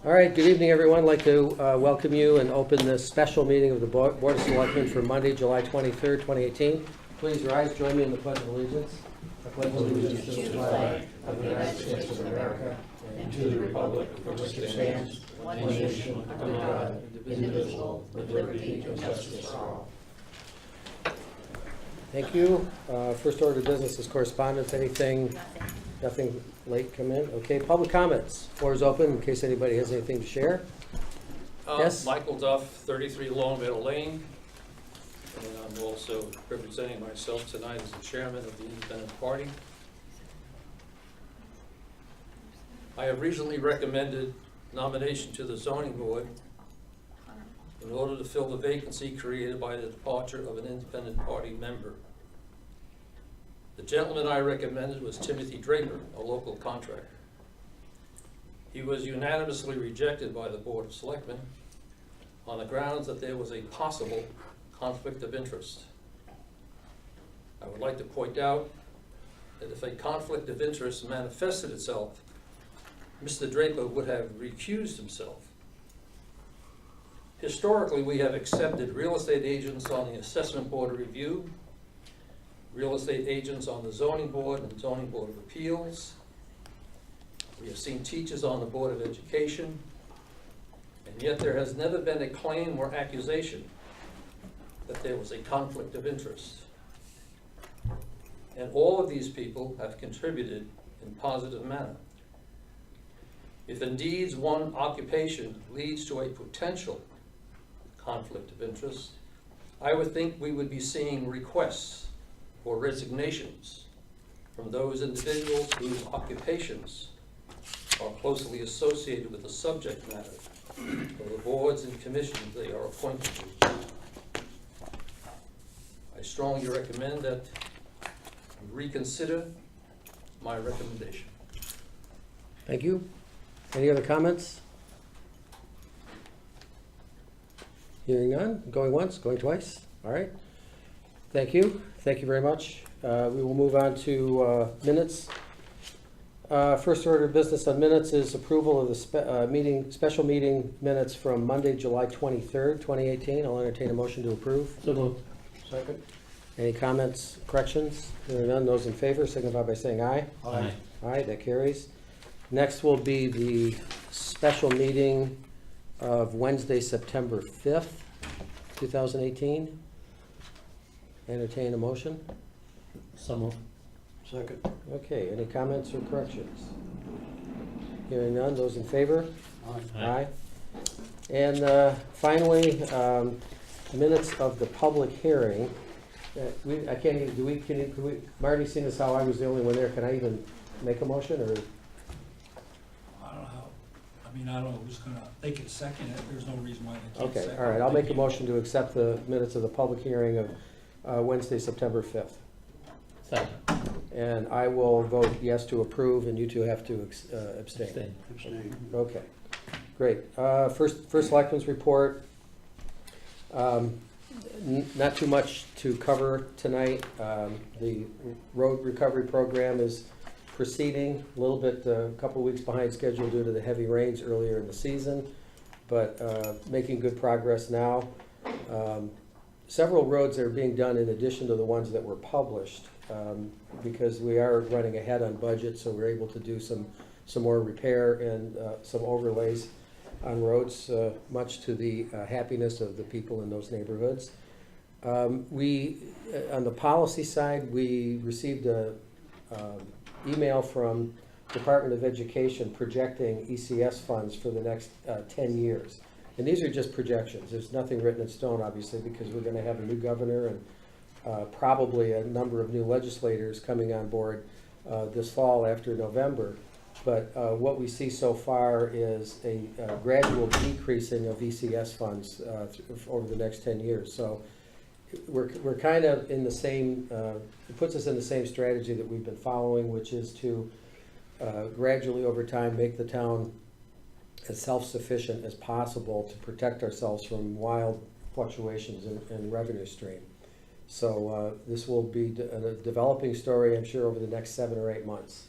All right, good evening, everyone. I'd like to welcome you and open this special meeting of the Board of Selectmen for Monday, July 23rd, 2018. Please rise, join me in the Pledge of Allegiance. I pledge allegiance to the flag of the United States of America and to the republic for which it stands, one nation, under God, indivisible, with liberty and justice for all. Thank you. First order of business is correspondence. Anything? Nothing late come in? Okay, public comments. Floor is open in case anybody has anything to share. Yes? Michael Duff, 33 Long Meadow Lane. And I'm also representing myself tonight as the chairman of the Independent Party. I have recently recommended nomination to the zoning board in order to fill the vacancy created by the departure of an Independent Party member. The gentleman I recommended was Timothy Draper, a local contractor. He was unanimously rejected by the Board of Selectmen on the grounds that there was a possible conflict of interest. I would like to point out that if a conflict of interest manifested itself, Mr. Draper would have recused himself. Historically, we have accepted real estate agents on the Assessment Board of Review, real estate agents on the Zoning Board and Zoning Board of Appeals. We have seen teachers on the Board of Education, and yet there has never been a claim or accusation that there was a conflict of interest. And all of these people have contributed in a positive manner. If indeed one occupation leads to a potential conflict of interest, I would think we would be seeing requests for resignations from those individuals whose occupations are closely associated with the subject matter of the boards and commissions they are appointed to. I strongly recommend that you reconsider my recommendation. Thank you. Any other comments? Hearing none. Going once, going twice. All right. Thank you. Thank you very much. We will move on to minutes. First order of business on minutes is approval of the special meeting minutes from Monday, July 23rd, 2018. I'll entertain a motion to approve. So moved. Second. Any comments, corrections? Hearing none. Those in favor signify by saying aye. Aye. Aye, that carries. Next will be the special meeting of Wednesday, September 5th, 2018. Entertain a motion. So moved. Second. Okay, any comments or corrections? Hearing none, those in favor? Aye. And finally, minutes of the public hearing. I can't even, can we, Marty, seeing as how I was the only one there, can I even make a motion, or? I don't know how, I don't know who's gonna, they can second it, there's no reason why they can't Okay, second it. all right, I'll make a motion to accept the minutes of the public hearing of Wednesday, September 5th. Second. And I will vote yes to approve, and you two have to abstain. Abstain. Okay, great. First Selectmen's report. Not too much to cover tonight. The road recovery program is proceeding a little bit, a couple of weeks behind schedule due to the heavy rains earlier in the season, but making good progress now. Several roads are being done in addition to the ones that were published, because we are running ahead on budget, so we're able to do some more repair and some overlays on roads, much to the happiness of the people in those neighborhoods. On the policy side, we received a email from Department of Education projecting ECS funds for the next 10 years. And these are just projections. There's nothing written in stone, obviously, because we're going to have a new governor and probably a number of new legislators coming on board this fall after November. But what we see so far is a gradual decreasing of ECS funds over the next 10 years. So we're kind of in the same, it puts us in the same strategy that we've been following, which is to gradually over time make the town as self-sufficient as possible to protect ourselves from wild fluctuations in revenue stream. So this will be a developing story, I'm sure, over the next 7 or 8 months.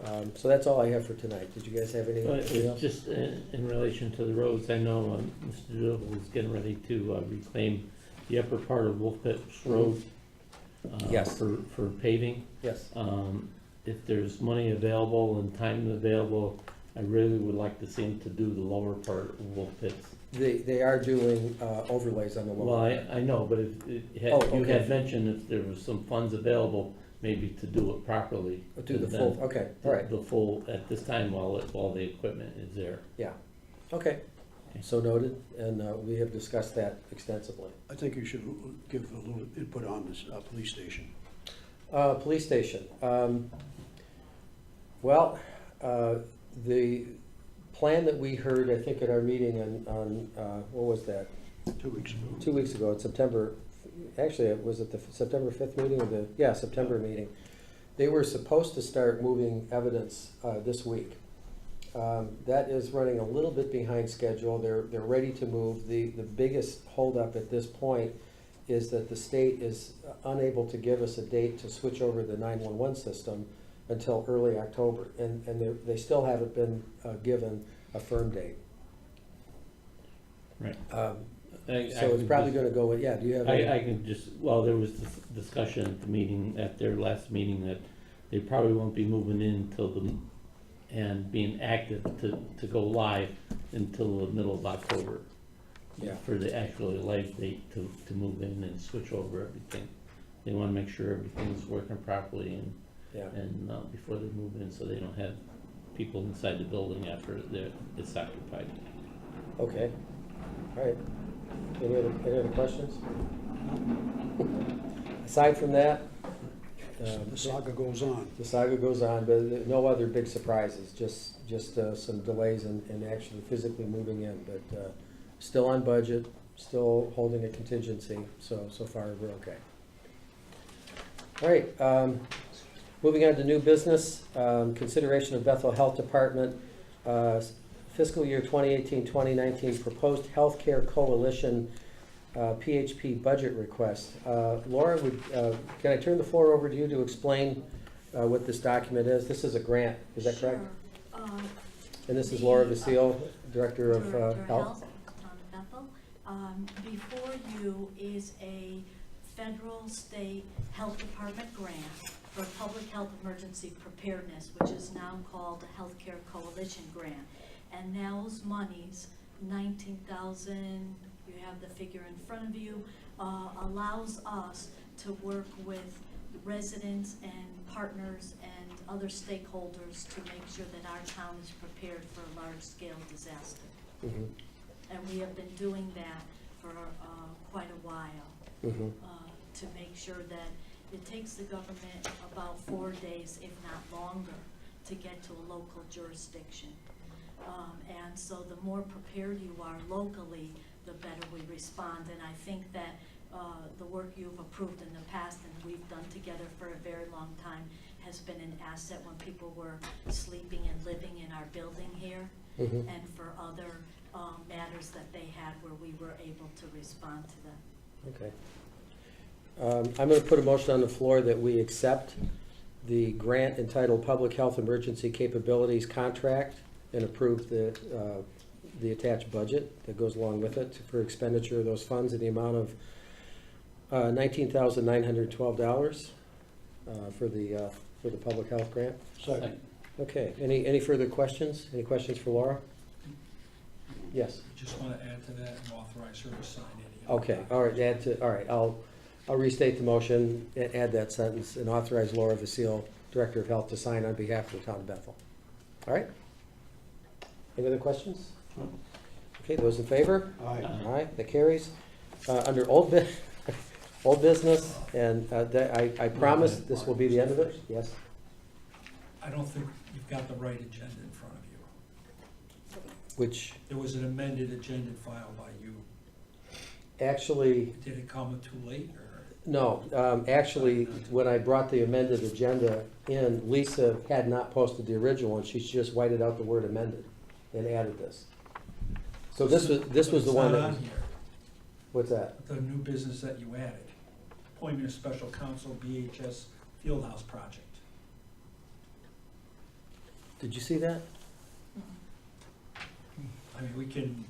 So that's all I have for tonight. Did you guys have anything But else? it's just in relation to the roads, I know Mr. Doodle is getting ready to reclaim the upper part of Wolf Pit Road. Yes. For paving. Yes. If there's money available and time available, I really would like to see him to do the lower part of Wolf Pits. They are doing overlays on the Well, lower. I know, but if, Oh, you okay. had mentioned if there was some funds available, maybe to do it properly. Do the and full, then okay, all right, The full, at this time, while the equipment is there. yeah, okay. So noted, and we have discussed that extensively. I think you should give a little input on this police station. Police station. Well, the plan that we heard, I think, at our meeting on what was that? 2 weeks ago. 2 weeks ago, in September, actually, was it the September 5th meeting or the, September meeting? They were supposed to start moving evidence this week. That is running a little bit behind schedule. They're ready to move. The biggest holdup at this point is that the state is unable to give us a date to switch over the 911 system until early October, and they still haven't been given a firm date. Right. So it's probably gonna go with, do you have any? I can just, well, there was this discussion at the meeting, at their last meeting, that they probably won't be moving in until and being active to go live until the middle of October. Yeah. For the actual live date to move in and switch over everything. They wanna make sure everything's working properly and before they move in, so they don't have people inside the building after it's occupied. Okay, all right. Any other questions? Aside from that, The saga goes on. the saga goes on, but no other big surprises, just some delays in actually physically moving in, but still on budget, still holding a contingency, so far we're okay. All right, moving on to new business, consideration of Bethel Health Department, fiscal year 2018-2019 proposed healthcare coalition PHP budget request. Laura, can I turn the floor over to you to explain what this document is? This is a grant, is that correct? Sure. And this is Laura Vasile, Director of Director of Health. Town of Bethel. Before you is a federal, state health department grant for public health emergency preparedness, which is now called the Healthcare Coalition Grant. And those monies, 19,000, you have the figure in front of you, allows us to work with residents and partners and other stakeholders to make sure that our town is prepared for a large-scale disaster. Mhm, And we have been doing that for quite a while, mhm. to make sure that it takes the government about 4 days, if not longer, to get to a local jurisdiction. And so the more prepared you are locally, the better we respond. And I think that the work you've approved in the past and we've done together for a very long time has been an asset when people were sleeping and living in our building here, Mhm. and for other matters that they had where we were able to respond to them. Okay. I'm going to put a motion on the floor that we accept the grant entitled Public Health Emergency Capabilities Contract and approve the attached budget that goes along with it for expenditure of those funds in the amount of $19,912 for the public health grant. Second. Okay, any further questions? Any questions for Laura? Yes. I just want to add to that and authorize her to sign any. Okay, all right, I'll restate the motion, and add that sentence, and authorize Laura Vasile, Director of Health, to sign on behalf of the town of Bethel. All right? Any other questions? Okay, those in favor? Aye. Aye, that carries. Under old business, and I promise this will be the end of it, yes? I don't think you've got the right agenda in front of you. Which, There was an amended agenda filed by you. actually, Did it come too late, or? no, actually, when I brought the amended agenda in, Lisa had not posted the original, and she just whited out the word amended and added this. So this was the one It's that not was, on here, what's that? the new business that you added. Appointment of special counsel, BHS Fieldhouse Project. Did you see that? I mean, we can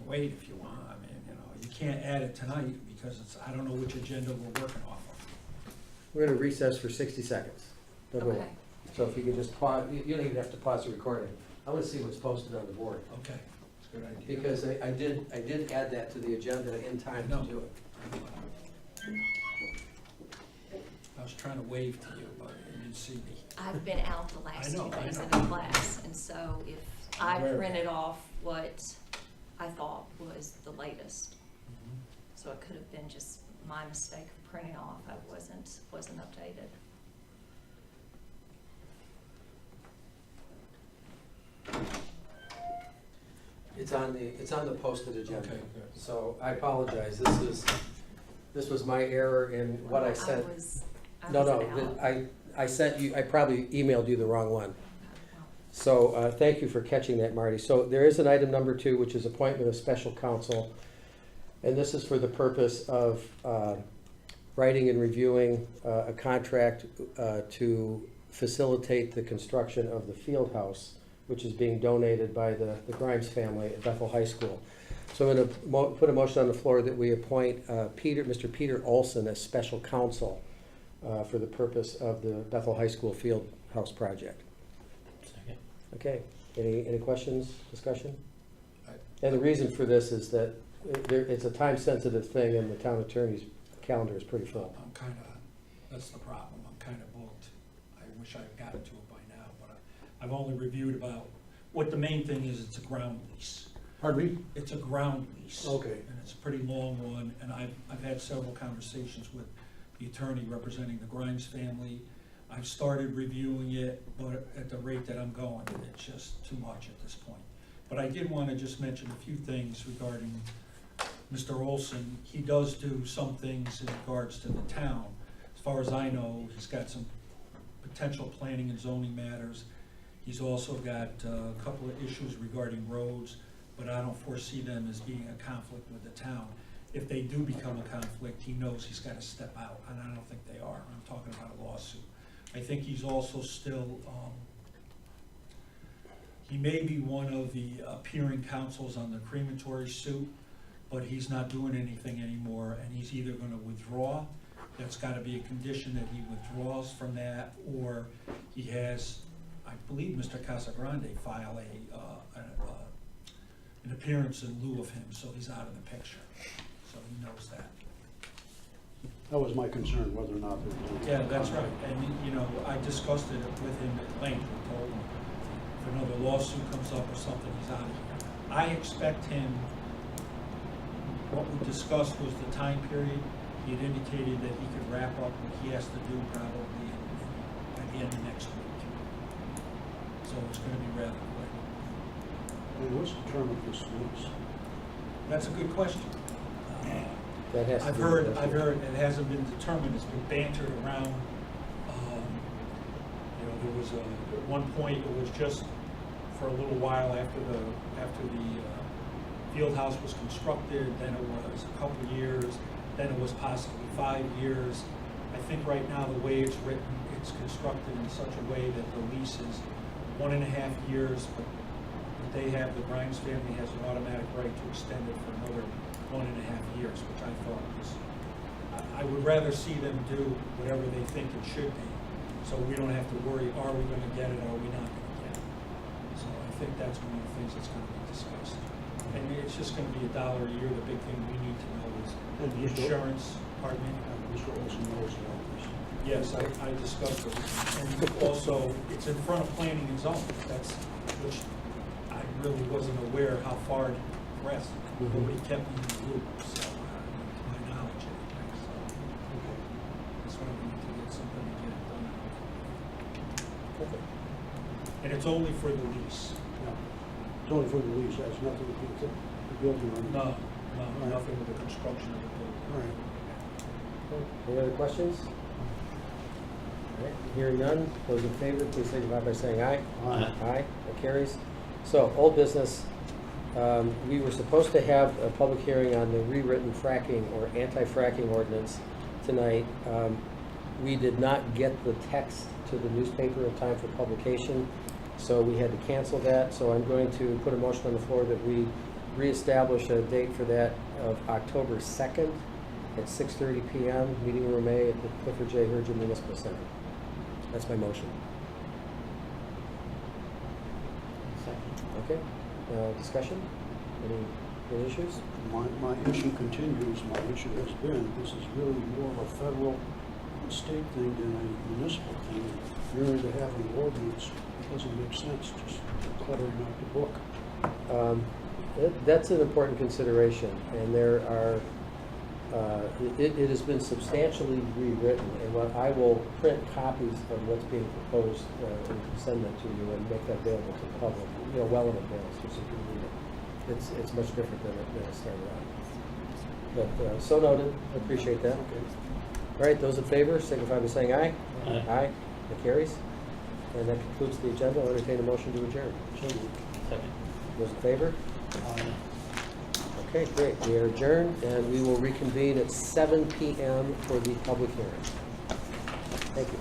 wait if you want. I mean, you can't add it tonight because I don't know which agenda we're working off of. We're gonna recess for 60 seconds. Don't go away. Okay. So if you could just pause, you don't even have to pause the recording. I wanna see what's posted on the board. Okay, that's a good idea. Because I did add that to the agenda in time to No. do it. I was trying to wave to you, but you didn't see me. I've been out the last I know, two days I in know. the class, and so if I Where- printed off what I thought was the latest, so it could have been just my mistake of printing off, I wasn't updated. It's on the posted agenda. Okay, good. So I apologize. This was my error in what I said. I No, wasn't out. I sent you, I probably emailed you the wrong one. Well, So, thank you for catching that, Marty. So there is an item number 2, which is appointment of special counsel. And this is for the purpose of writing and reviewing a contract to facilitate the construction of the field house, which is being donated by the Grimes family at Bethel High School. So I'm gonna put a motion on the floor that we appoint Mr. Peter Olson as special counsel for the purpose of the Bethel High School field house project. Second. Okay, any questions, discussion? And the reason for this is that it's a time-sensitive thing and the town attorney's calendar is pretty full. That's the problem, I'm kind of booked. I wish I'd gotten to it by now, but I've only reviewed about, what the main thing is, it's a ground lease. Pardon me? It's a ground lease. Okay. And it's a pretty long one, and I've had several conversations with the attorney representing the Grimes family. I've started reviewing it, but at the rate that I'm going, it's just too much at this point. But I did want to just mention a few things regarding Mr. Olson. He does do some things in regards to the town. As far as I know, he's got some potential planning and zoning matters. He's also got a couple of issues regarding roads, but I don't foresee them as being a conflict with the town. If they do become a conflict, he knows he's got to step out, and I don't think they are. I'm talking about a lawsuit. I think he's also still, he may be one of the appearing counsels on the crematory suit, but he's not doing anything anymore, and he's either gonna withdraw, that's gotta be a condition that he withdraws from that, or he has, I believe Mr. Casagrande file an appearance in lieu of him, so he's out of the picture, so he knows that. That was my concern, whether or not there was any. Yeah, that's right, and I discussed it with him at length, and told him if another lawsuit comes up or something, he's out of here. I expect him, what we discussed was the time period. He had indicated that he could wrap up what he has to do probably by the end of next week. So it's gonna be rather quick. And what's the term of this lease? That's a good question. That has to I've be heard negotiated. it hasn't been determined, it's been bantered around. There was at one point, it was just for a little while after the field house was constructed, then it was a couple of years, then it was possibly 5 years. I think right now, the way it's written, it's constructed in such a way that the lease is 1.5 years, but they have, the Grimes family has an automatic right to extend it for another 1.5 years, which I thought was, I would rather see them do whatever they think it should be, so we don't have to worry, are we gonna get it, or are we not gonna get it? So I think that's one of the things that's gonna be discussed. And it's just gonna be $1 a year. The big thing we need to know is And the Mr. insurance, pardon me? Mr. Olson knows about this. Yes, I discussed it. And also, it's in front of planning and zoning, which I really wasn't aware how far it progressed. Nobody kept me in the loop, so, to my knowledge, anyway, so. That's why we need to get something to get it done. Okay. And it's only for the lease. Yeah. It's only for the lease, it has nothing to do with the building or anything. No, nothing with the construction of the building. All right. Any other questions? All right, hearing none, those in favor, please signify by saying aye. Aye. Aye, that carries. So, old business, we were supposed to have a public hearing on the rewritten fracking or anti-fracking ordinance tonight. we did not get the text to the newspaper in time for publication, so we had to cancel that. So I'm going to put a motion on the floor that we reestablish a date for that of October 2nd at 6:30 PM, meeting room A at the Clifford J. Hergen Municipal Center. That's my motion. Okay, discussion? Any issues? My issue continues, my issue has been, this is really more of a federal and state thing than a municipal thing. Really to have an ordinance, it doesn't make sense, just cluttering up the book. That's an important consideration, and there are, it has been substantially rewritten, and what I will print copies of what's being proposed and send them to you and make that available to the public, well in advance, so you can read it. It's much different than it started out. But, so noted, I appreciate that. All right, those in favor, signify by saying aye. Aye. Aye, that carries. And that concludes the agenda. I'll entertain a motion to adjourn. Second. Those in favor? Okay, great. We are adjourned, and we will reconvene at 7 PM for the public hearing. Thank you.